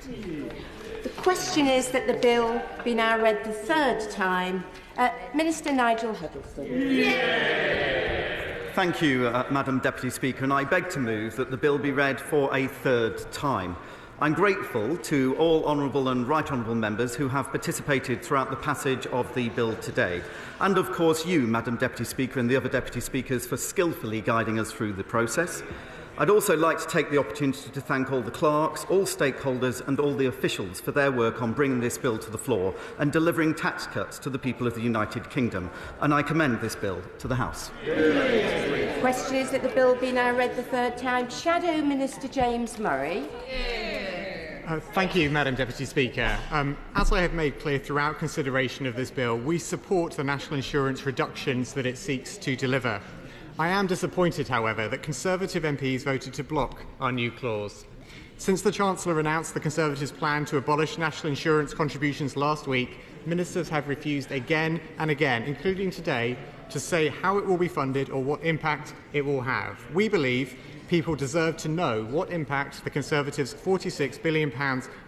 The question is that the bill be now read the third time. Minister Nigel Huddleston. Thank you, Madam Deputy Speaker, and I beg to move that the bill be read for a third time. I'm grateful to all honourable and right honourable members who have participated throughout the passage of the bill today, and of course you, Madam Deputy Speaker, and the other Deputy Speakers for skilfully guiding us through the process. I'd also like to take the opportunity to thank all the clerks, all stakeholders and all the officials for their work on bringing this bill to the floor and delivering tax cuts to the people of the United Kingdom, and I commend this bill to the House. The question is that the bill be now read the third time. Shadow Minister James Murray. Thank you, Madam Deputy Speaker. As I have made clear throughout consideration of this bill, we support the national insurance reductions that it seeks to deliver. I am disappointed, however, that Conservative MPs voted to block our new clause. Since the Chancellor announced the Conservatives' plan to abolish national insurance contributions last week, ministers have refused again and again, including today, to say how it will be funded or what impact it will have. We believe people deserve to know what impact the Conservatives' £46 billion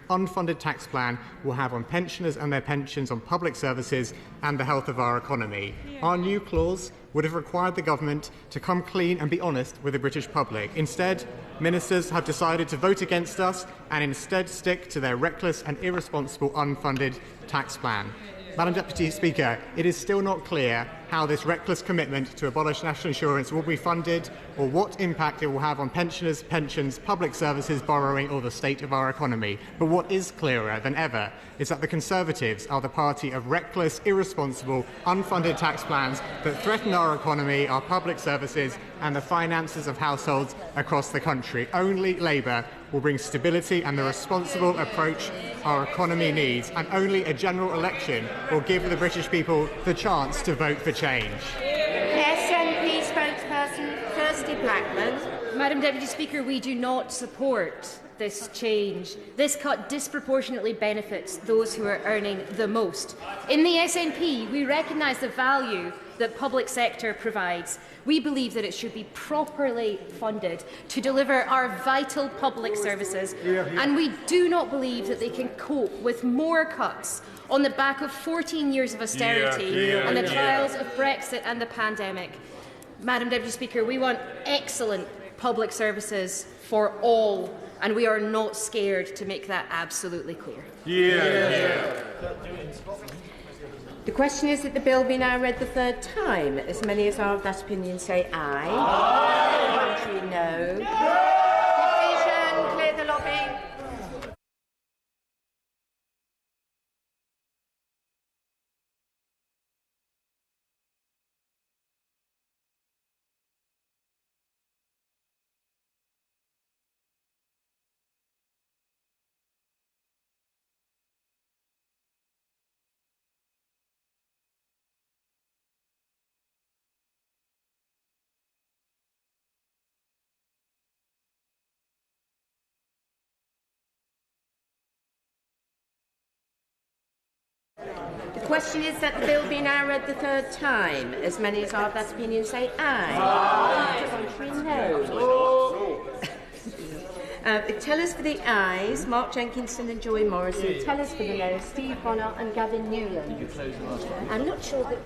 unfunded tax plan will have on pensioners and their pensions, on public services and the health of our economy. Our new clause would have required the government to come clean and be honest with the British public. Instead, ministers have decided to vote against us and instead stick to their reckless and irresponsible unfunded tax plan. Madam Deputy Speaker, it is still not clear how this reckless commitment to abolish national insurance will be funded or what impact it will have on pensioners, pensions, public services, borrowing or the state of our economy. But what is clearer than ever is that the Conservatives are the party of reckless, irresponsible, unfunded tax plans that threaten our economy, our public services and the finances of households across the country. Only Labour will bring stability and the responsible approach our economy needs, and only a general election will give the British people the chance to vote for change. SNP spokesperson Kirsty Blackman. Madam Deputy Speaker, we do not support this change. This cut disproportionately benefits those who are earning the most. In the SNP, we recognise the value that public sector provides. We believe that it should be properly funded to deliver our vital public services, and we do not believe that they can cope with more cuts on the back of 14 years of austerity and the trials of Brexit and the pandemic. Madam Deputy Speaker, we want excellent public services for all, and we are not scared to make that absolutely clear. The question is that the bill be now read the third time. As many as are of that opinion say aye. Contrary, no. Division, clear the lobby. The question is that the bill be now read the third time. As many as are of that opinion say aye. Contrary, no. Tellers for the ayes, Mark Jenkinson and Joy Morrison. Tellers for the noes, Steve Bonner and Gavin Newland. I'm not sure that...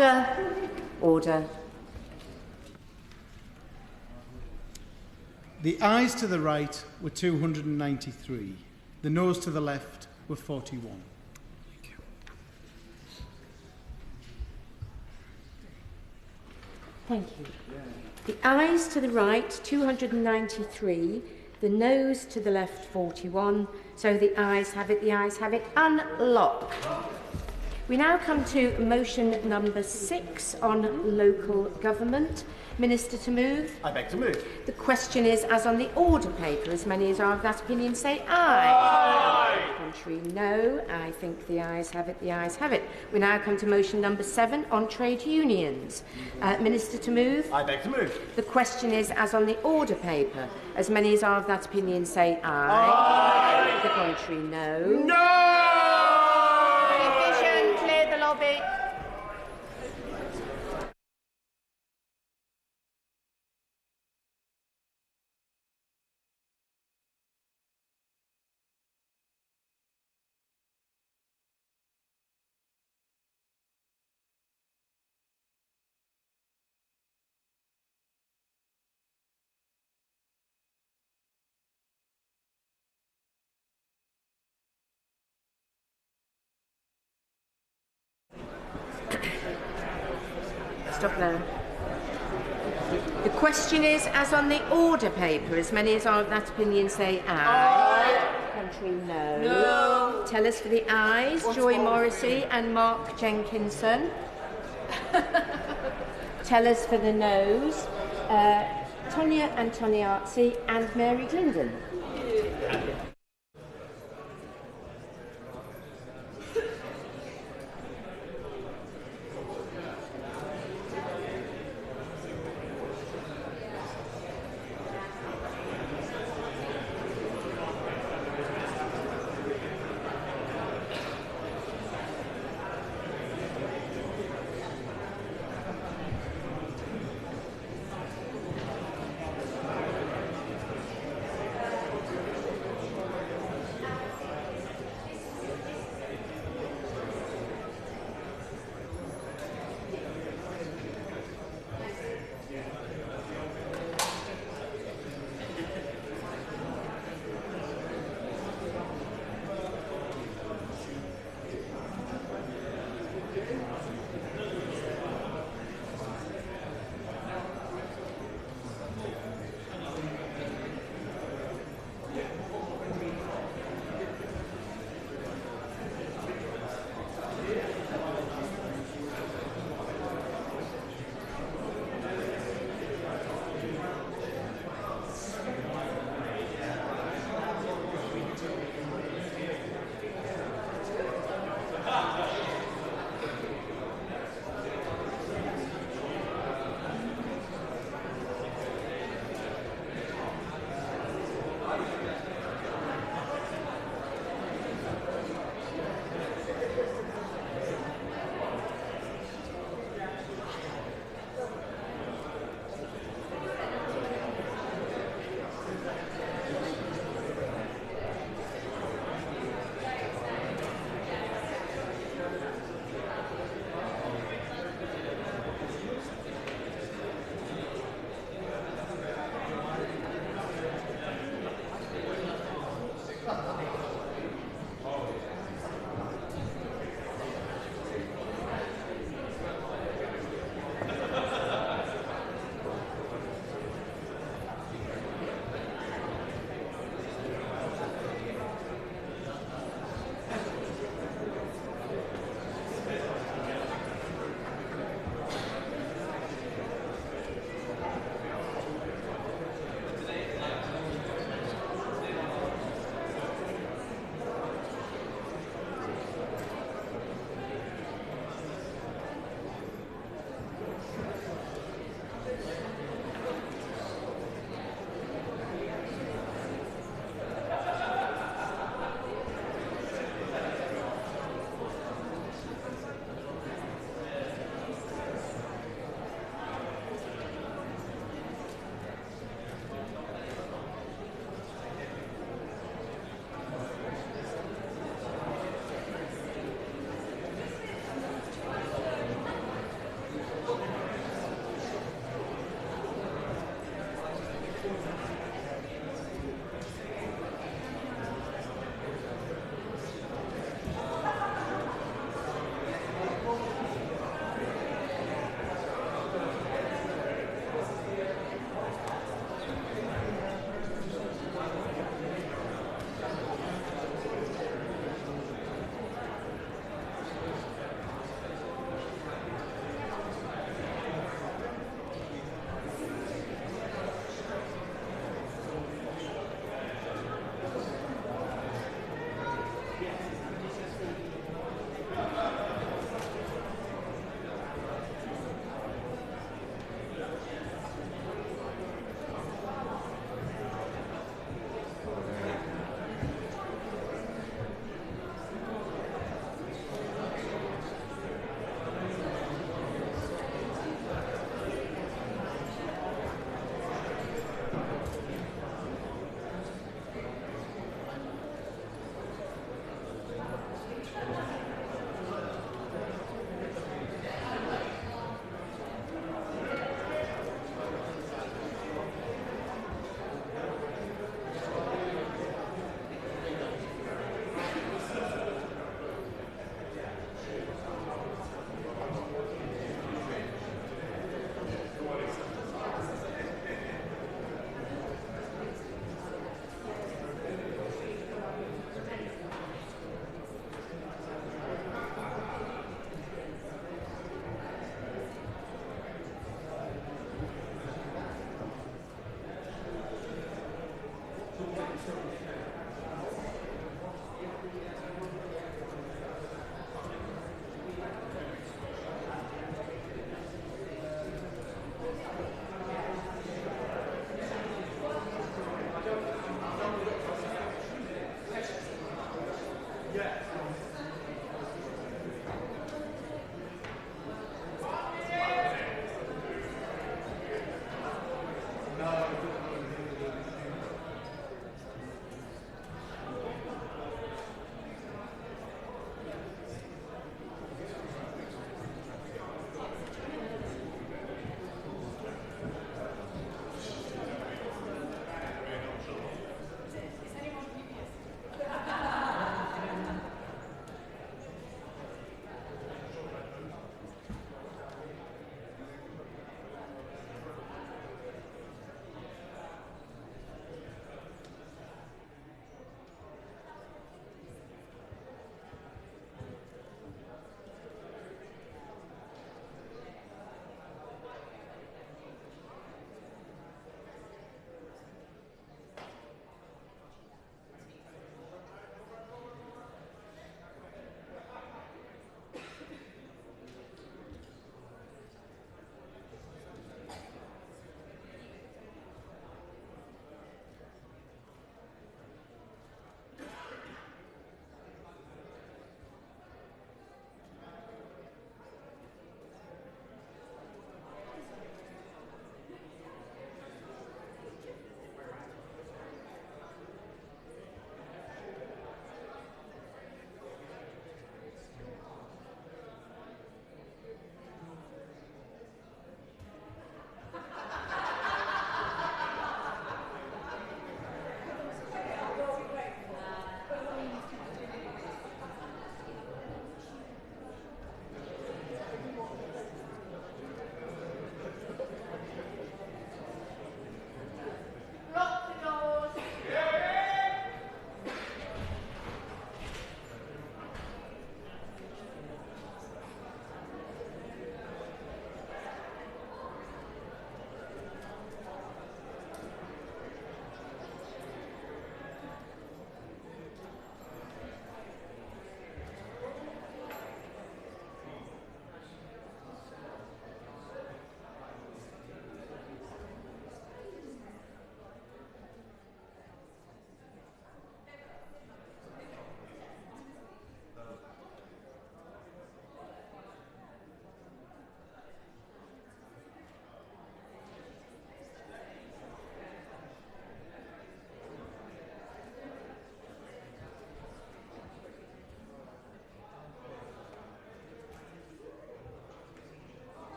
Order. Order. The ayes to the right were 293. The noes to the left were 41. Thank you. The ayes to the right, 293. The noes to the left, 41. So the ayes have it, the ayes have it. Unlock. We now come to motion number 6 on local government. Minister to move. I beg to move. The question is, as on the order paper, as many as are of that opinion say aye. Aye. Contrary, no. I think the ayes have it, the ayes have it. We now come to motion number 7 on trade unions. Minister to move. I beg to move. The question is, as on the order paper, as many as are of that opinion say aye. Aye. The contrary, no. No! Division, clear the lobby. Stop there. The question is, as on the order paper, as many as are of that opinion say aye. Contrary, no. No. Tell us for the ayes, Joy Morrissey and Mark Jenkinson. Tell us for the noes, Tonya Antoniazzi and Mary Glindon.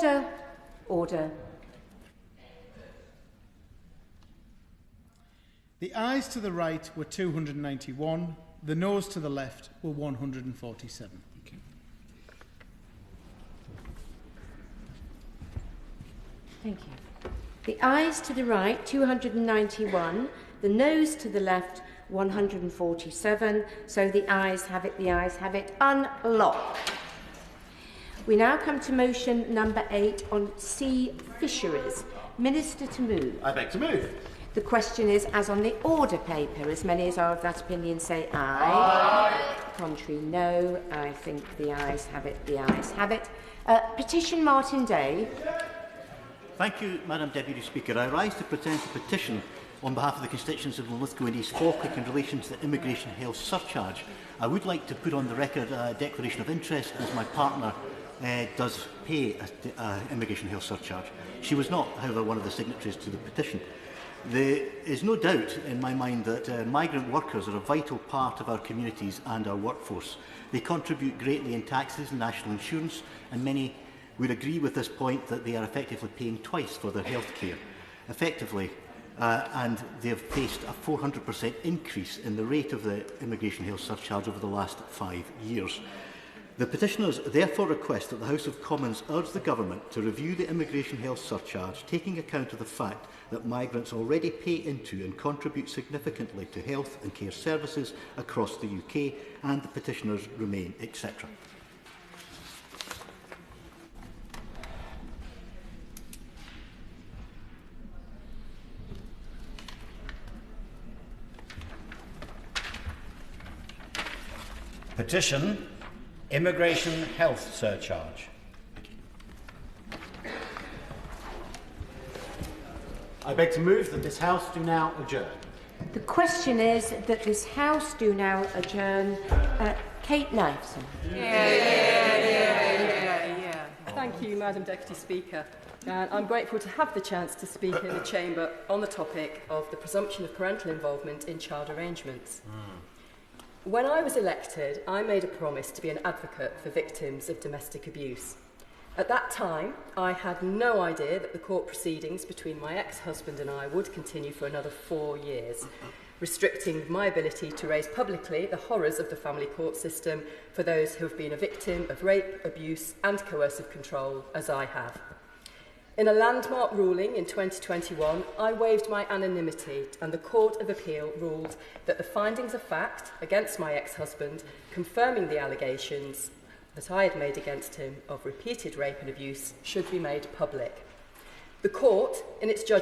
Order. Order. The ayes to the right were 291. The noes to the left were 147. Thank you. The ayes to the right, 291. The noes to the left, 147. So the ayes have it, the ayes have it. Unlock. We now come to motion number 8 on sea fisheries. Minister to move. I beg to move. The question is, as on the order paper, as many as are of that opinion say aye. Aye. Contrary, no. I think the ayes have it, the ayes have it. Petition Martin Day. Thank you, Madam Deputy Speaker. I rise to present a petition on behalf of the constituents of Linlithgow and East Falkirk in relation to the immigration health surcharge. I would like to put on the record a declaration of interest, as my partner does pay an immigration health surcharge. She was not, however, one of the signatories to the petition. There is no doubt in my mind that migrant workers are a vital part of our communities and our workforce. They contribute greatly in taxes and national insurance, and many would agree with this point that they are effectively paying twice for their health care. And they have faced a 400% increase in the rate of the immigration health surcharge over the last 5 years. The petitioners therefore request that the House of Commons urge the Government to review the immigration health surcharge, taking account of the fact that migrants already pay into and contribute significantly to health and care services across the UK, and the petitioners remain, etc. Petition, immigration health surcharge. I beg to move that this House do now adjourn. The question is that this House do now adjourn. Kate Knifeson. Thank you, Madam Deputy Speaker. I'm grateful to have the chance to speak in the Chamber on the topic of the presumption of parental involvement in child arrangements. When I was elected, I made a promise to be an advocate for victims of domestic abuse. At that time, I had no idea that the court proceedings between my ex-husband and I would continue for another 4 years, restricting my ability to raise publicly the horrors of the family court system for those who have been a victim of rape, abuse and coercive control, as I have. In a landmark ruling in 2021, I waived my anonymity, and the Court of Appeal ruled that the findings of fact against my ex-husband, confirming the allegations that I had made against him of repeated rape and abuse, should be made public. The court, in its judgment,